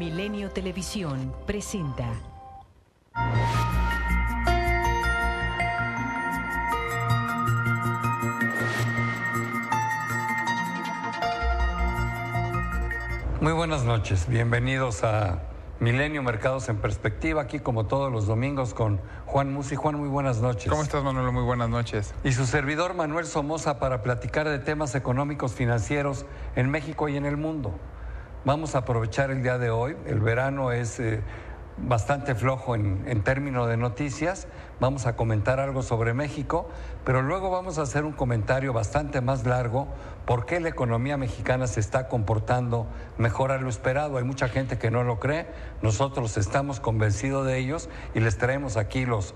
Milenio Televisión presenta. Muy buenas noches, bienvenidos a Milenio Mercados en Perspectiva, aquí como todos los domingos con Juan Musi. Juan, muy buenas noches. ¿Cómo estás, Manolo? Muy buenas noches. Y su servidor Manuel Somoza para platicar de temas económicos financieros en México y en el mundo. Vamos a aprovechar el día de hoy, el verano es bastante flojo en términos de noticias, vamos a comentar algo sobre México, pero luego vamos a hacer un comentario bastante más largo, por qué la economía mexicana se está comportando mejor a lo esperado. Hay mucha gente que no lo cree, nosotros estamos convencidos de ellos y les traemos aquí los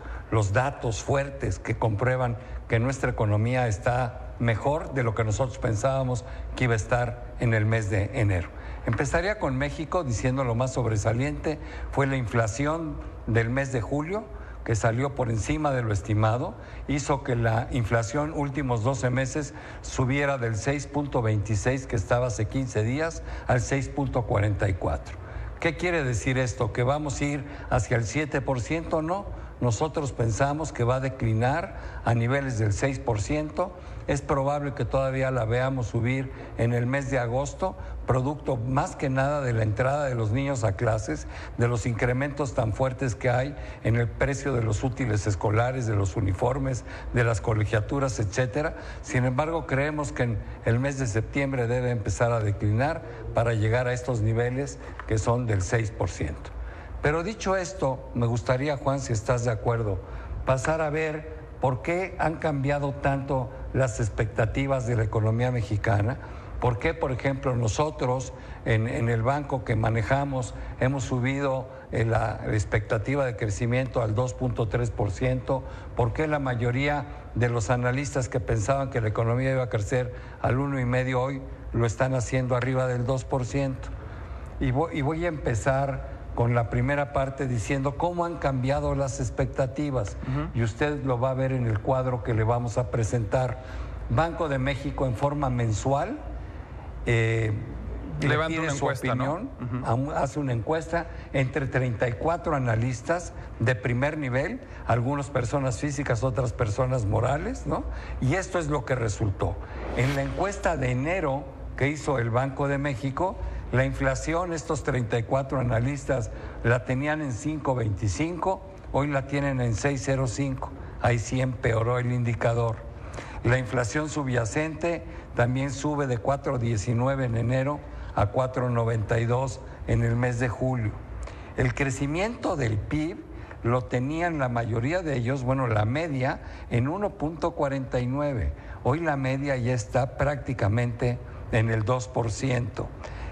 datos fuertes que comprueban que nuestra economía está mejor de lo que nosotros pensábamos que iba a estar en el mes de enero. Empezaría con México diciendo lo más sobresaliente, fue la inflación del mes de julio, que salió por encima de lo estimado, hizo que la inflación últimos 12 meses subiera del 6.26 que estaba hace 15 días al 6.44. ¿Qué quiere decir esto? ¿Que vamos a ir hacia el 7%? No, nosotros pensamos que va a declinar a niveles del 6%. Es probable que todavía la veamos subir en el mes de agosto, producto más que nada de la entrada de los niños a clases, de los incrementos tan fuertes que hay en el precio de los útiles escolares, de los uniformes, de las colegiaturas, etcétera. Sin embargo, creemos que en el mes de septiembre debe empezar a declinar para llegar a estos niveles que son del 6%. Pero dicho esto, me gustaría, Juan, si estás de acuerdo, pasar a ver por qué han cambiado tanto las expectativas de la economía mexicana. ¿Por qué, por ejemplo, nosotros en el banco que manejamos hemos subido la expectativa de crecimiento al 2.3%? ¿Por qué la mayoría de los analistas que pensaban que la economía iba a crecer al 1,5% hoy lo están haciendo arriba del 2%? Y voy a empezar con la primera parte diciendo cómo han cambiado las expectativas. Y usted lo va a ver en el cuadro que le vamos a presentar. Banco de México en forma mensual levanta una encuesta, opinión, ¿no? Hace una encuesta entre 34 analistas de primer nivel, algunas personas físicas, otras personas morales, ¿no? Y esto es lo que resultó. En la encuesta de enero que hizo el Banco de México, la inflación, estos 34 analistas la tenían en 5.25, hoy la tienen en 6.05, ahí sí empeoró el indicador. La inflación subyacente también sube de 4.19 en enero a 4.92 en el mes de julio. El crecimiento del PIB lo tenían la mayoría de ellos, bueno, la media en 1.49. Hoy la media ya está prácticamente en el 2%.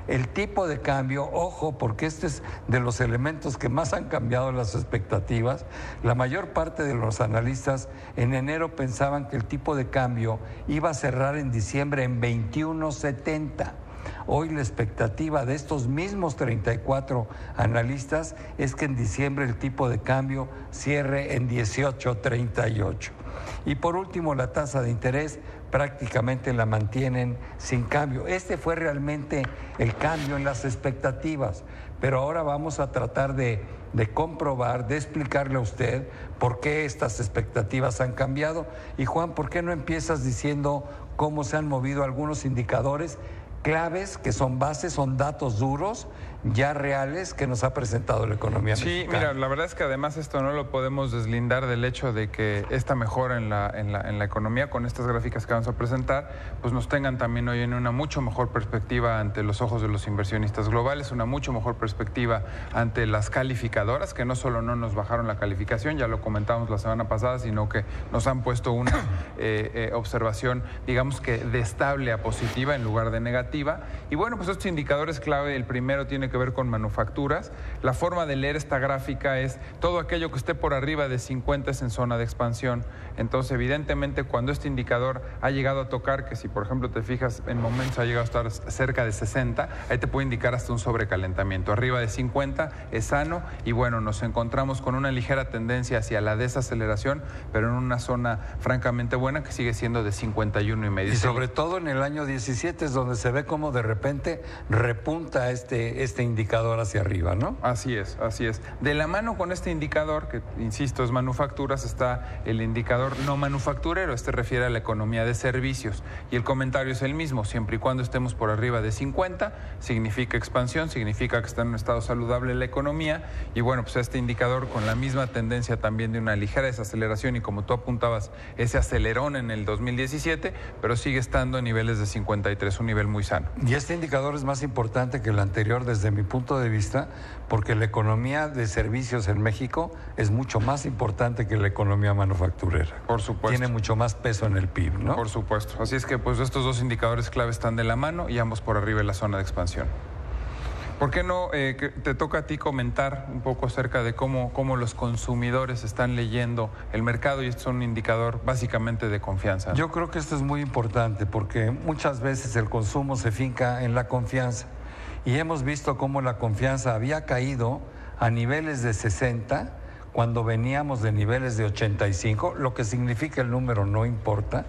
El tipo de cambio, ojo, porque este es de los elementos que más han cambiado las expectativas. La mayor parte de los analistas en enero pensaban que el tipo de cambio iba a cerrar en diciembre en 21.70. Hoy la expectativa de estos mismos 34 analistas es que en diciembre el tipo de cambio cierre en 18.38. Y por último, la tasa de interés prácticamente la mantienen sin cambio. Este fue realmente el cambio en las expectativas, pero ahora vamos a tratar de comprobar, de explicarle a usted por qué estas expectativas han cambiado. Y Juan, ¿por qué no empiezas diciendo cómo se han movido algunos indicadores claves, que son bases, son datos duros, ya reales, que nos ha presentado la economía mexicana? Sí, mira, la verdad es que además esto no lo podemos deslindar del hecho de que esta mejora en la economía, con estas gráficas que vamos a presentar, pues nos tengan también hoy en una mucho mejor perspectiva ante los ojos de los inversionistas globales, una mucho mejor perspectiva ante las calificadoras, que no solo no nos bajaron la calificación, ya lo comentamos la semana pasada, sino que nos han puesto una observación, digamos que de estable a positiva en lugar de negativa. Y bueno, pues estos indicadores clave, el primero tiene que ver con manufacturas. La forma de leer esta gráfica es todo aquello que esté por arriba de 50 es en zona de expansión. Entonces, evidentemente, cuando este indicador ha llegado a tocar, que si por ejemplo te fijas, en momentos ha llegado a estar cerca de 60, ahí te puede indicar hasta un sobrecalentamiento. Arriba de 50 es sano y bueno, nos encontramos con una ligera tendencia hacia la desaceleración, pero en una zona francamente buena que sigue siendo de 51,5. Y sobre todo en el año 17 es donde se ve ve cómo de repente repunta este indicador hacia arriba, ¿no? Así es, así es. De la mano con este indicador, que insisto es manufacturas, está el indicador no manufacturero. Este refiere a la economía de servicios. Y el comentario es el mismo: siempre y cuando estemos por arriba de 50, significa expansión, significa que está en un estado saludable la economía. Y bueno, pues este indicador, con la misma tendencia también de una ligera desaceleración, y como tú apuntabas, ese acelerón en el 2017, pero sigue estando en niveles de 53, un nivel muy sano. Y este indicador es más importante que el anterior desde mi punto de vista, porque la economía de servicios en México es mucho más importante que la economía manufacturera. Por supuesto. Tiene mucho más peso en el PIB, ¿no? Por supuesto. Así es que pues estos dos indicadores clave están de la mano y ambos por arriba de la zona de expansión. ¿Por qué no te toca a ti comentar un poco acerca de cómo los consumidores están leyendo el mercado? Y esto es un indicador básicamente de confianza, ¿no? Yo creo que esto es muy importante porque muchas veces el consumo se finca en la confianza. Y hemos visto cómo la confianza había caído a niveles de 60 cuando veníamos de niveles de 85, lo que significa el número no importa.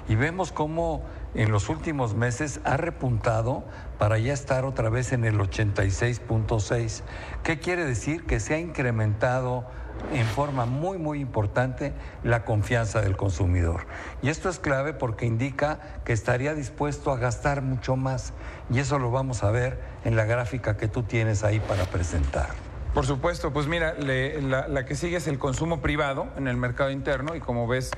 Y vemos cómo en los últimos meses ha repuntado para ya estar otra vez en el 86.6. ¿Qué quiere decir? Que se ha incrementado en forma muy, muy importante la confianza del consumidor. Y esto es clave porque indica que estaría dispuesto a gastar mucho más. Y eso lo vamos a ver en la gráfica que tú tienes ahí para presentar. Por supuesto, pues mira, la que sigue es el consumo privado en el mercado interno, y como ves,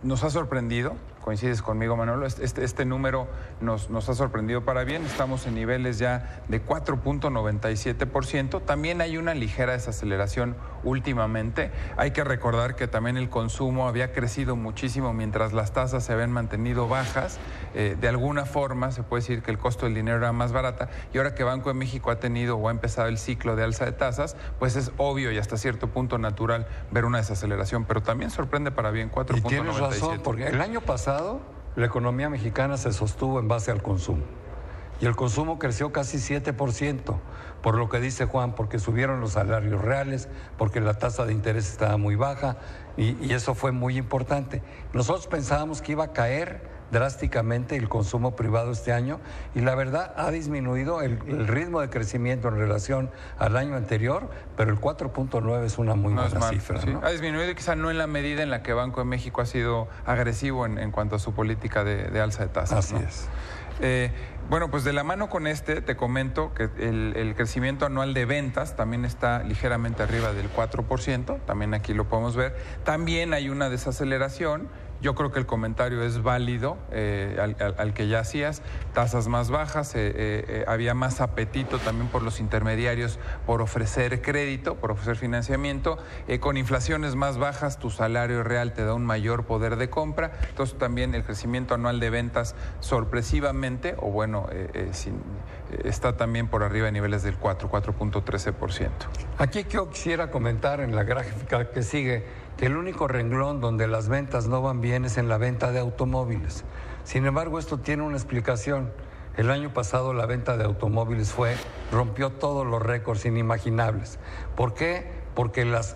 nos ha sorprendido. Coincides conmigo, Manolo, este número nos ha sorprendido para bien. Estamos en niveles ya de 4.97%. También hay una ligera desaceleración últimamente. Hay que recordar que también el consumo había crecido muchísimo mientras las tasas se habían mantenido bajas. De alguna forma se puede decir que el costo del dinero era más barata, y ahora que Banco de México ha tenido o ha empezado el ciclo de alza de tasas, pues es obvio y hasta cierto punto natural ver una desaceleración, pero también sorprende para bien 4.97%. Y tienes razón, porque el año pasado la economía mexicana se sostuvo en base al consumo. Y el consumo creció casi 7%, por lo que dice Juan, porque subieron los salarios reales, porque la tasa de interés estaba muy baja, y eso fue muy importante. Nosotros pensábamos que iba a caer drásticamente el consumo privado este año, y la verdad ha disminuido el ritmo de crecimiento en relación al año anterior, pero el 4.9 es una muy buena cifra, sí. ¿no? Ha disminuido, y quizá no en la medida en la que Banco de México ha sido agresivo en cuanto a su política de alza de tasas. Así es. Bueno, pues de la mano con te comento que el crecimiento anual de ventas también está ligeramente arriba del 4%, también aquí lo podemos ver. También hay una desaceleración. Yo creo que el comentario es válido, al que ya hacías. Tasas más bajas, había más apetito también por los intermediarios por ofrecer crédito, por ofrecer financiamiento. Con inflaciones más bajas, tu salario real te da un mayor poder de compra. Entonces también el crecimiento anual de ventas sorpresivamente, o bueno, está también por arriba de niveles del 4.13%. Aquí yo quisiera comentar en la gráfica que sigue que el único renglón donde las ventas no van bien es en la venta de automóviles. Sin embargo, esto tiene una explicación. El año pasado la venta de automóviles rompió todos los récords inimaginables. ¿Por qué? Porque las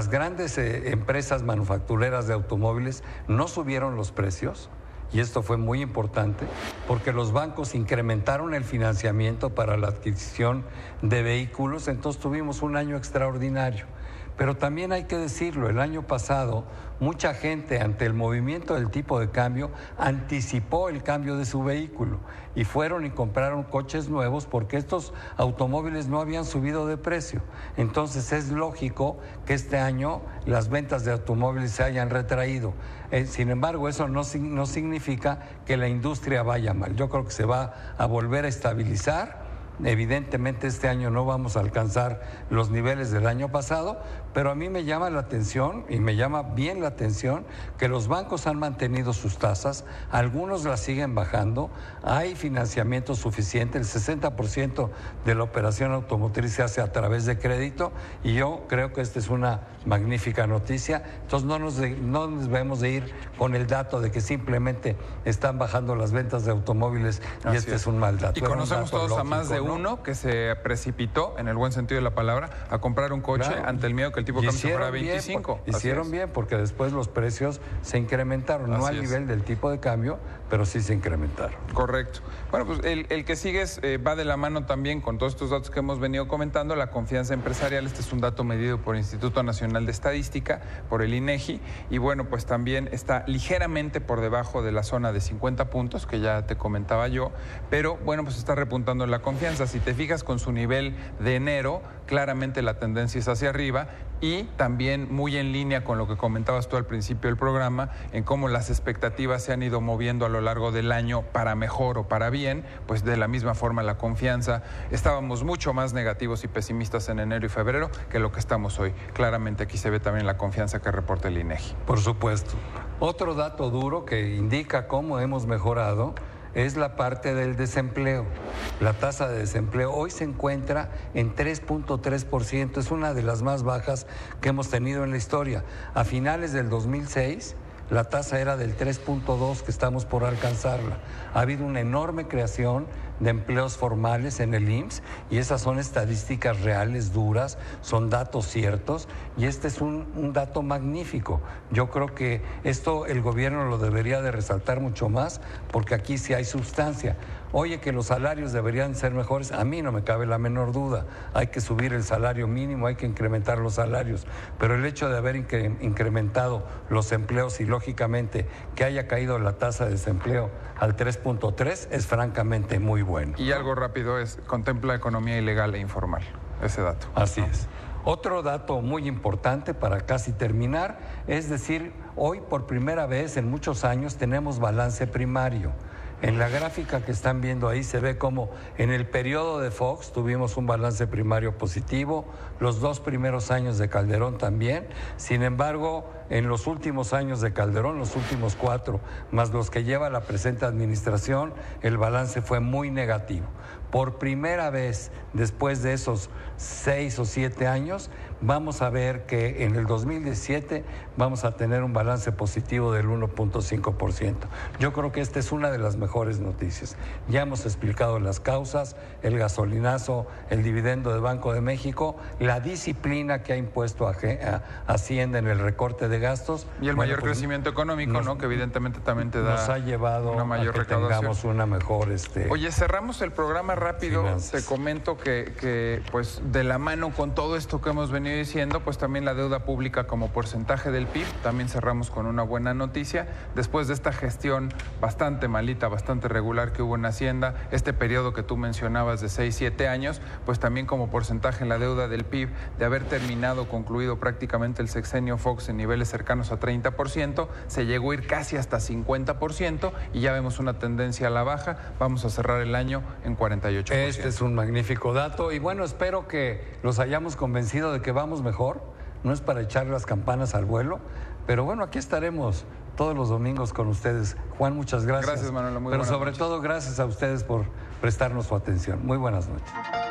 grandes empresas manufactureras de automóviles no subieron los precios. Y esto fue muy importante porque los bancos incrementaron el financiamiento para la adquisición de vehículos, entonces tuvimos un año extraordinario. Pero también hay que decirlo, el año pasado mucha gente ante el movimiento del tipo de cambio anticipó el cambio de su vehículo y fueron y compraron coches nuevos porque estos automóviles no habían subido de precio. Entonces es lógico que este año las ventas de automóviles se hayan retraído. Sin embargo, eso no significa que la industria vaya mal. Yo creo que se va a volver a estabilizar. Evidentemente este año no vamos a alcanzar los niveles del año pasado, pero a mí me llama la atención, y me llama bien la atención, que los bancos han mantenido sus tasas, algunos las siguen bajando, hay financiamiento suficiente, el 60% de la operación automotriz se hace a través de crédito, y yo creo que esta es una magnífica noticia. Entonces no nos debemos de ir con el dato de que simplemente están bajando las ventas de automóviles y este es un mal dato. Y conocemos todos a más de uno que se precipitó, en el buen sentido de la palabra, a comprar un coche ante el miedo que el tipo de cambio fuera 25. Hicieron bien porque después los precios se incrementaron, no al nivel del tipo de cambio, pero sí se incrementaron. Correcto. Bueno, pues el que sigue va de la mano también con todos estos datos que hemos venido comentando, la confianza empresarial. Este es un dato medido por el Instituto Nacional de Estadística, por el INEGI, y bueno, pues también está ligeramente por debajo de la zona de 50 puntos, que ya te comentaba yo, pero bueno, pues está repuntando la confianza. Si te fijas con su nivel de enero, claramente la tendencia es hacia arriba, y también muy en línea con lo que comentabas tú al principio del programa, en cómo las expectativas se han ido moviendo a lo largo del año para mejor o para bien. Pues de la misma forma la confianza, estábamos mucho más negativos y pesimistas en enero y febrero que lo que estamos hoy. Claramente aquí se ve también la confianza que reporta el INEGI. Por supuesto. Otro dato duro que indica cómo hemos mejorado es la parte del desempleo. La tasa de desempleo hoy se encuentra en 3.3%, es una de las más bajas que hemos tenido en la historia. A finales del 2006, la tasa era del 3.2, que estamos por alcanzarla. Ha habido una enorme creación de empleos formales en el IMSS, y esas son estadísticas reales, duras, son datos ciertos, y este es un dato magnífico. Yo creo que esto el gobierno lo debería de resaltar mucho más, porque aquí sí hay sustancia. Oye, que los salarios deberían ser mejores, a mí no me cabe la menor duda. Hay que subir el salario mínimo, hay que incrementar los salarios, pero el hecho de haber incrementado los empleos y lógicamente que haya caído la tasa de desempleo al 3.3 es francamente muy bueno. Y algo rápido es, contempla economía ilegal e informal, ese dato. Así es. Otro dato muy importante para casi terminar, es decir, hoy por primera vez en muchos años tenemos balance primario. En la gráfica que están viendo ahí se ve como en el periodo de Fox tuvimos un balance primario positivo, los 2 primeros años de Calderón también. Sin embargo, en los últimos años de Calderón, los últimos 4, más los que lleva la presente administración, el balance fue muy negativo. Por primera vez, después de esos 6 o 7 años, vamos a ver que en el 2017 vamos a tener un balance positivo del 1.5%. Yo creo que esta es una de las mejores noticias. Ya hemos explicado las causas, el gasolinazo, el dividendo de Banco de México, la disciplina que ha impuesto a Hacienda en el recorte de gastos. Y el mayor crecimiento económico, ¿no? Que evidentemente también te da nos ha llevado una mayor a que tengamos una mejor... Oye, cerramos el programa rápido. Finanzas. Te comento que pues de la mano con todo esto que hemos venido diciendo, pues también la deuda pública como porcentaje del PIB, también cerramos con una buena noticia. Después de esta gestión bastante malita, bastante regular que hubo en Hacienda, este periodo que tú mencionabas de 6, 7 años, pues también como porcentaje en la deuda del PIB, de haber concluido prácticamente el sexenio Fox en niveles cercanos a 30%, se llegó a ir casi hasta 50% y ya vemos una tendencia a la baja. Vamos a cerrar el año en 48%. Este es un magnífico dato y bueno, espero que los hayamos convencido de que vamos mejor. No es para echar las campanas al vuelo, pero bueno, aquí estaremos todos los domingos con ustedes. Juan, muchas gracias. Gracias, Manuel. Pero sobre todo, gracias a ustedes por prestarnos su atención. Muy buenas noches.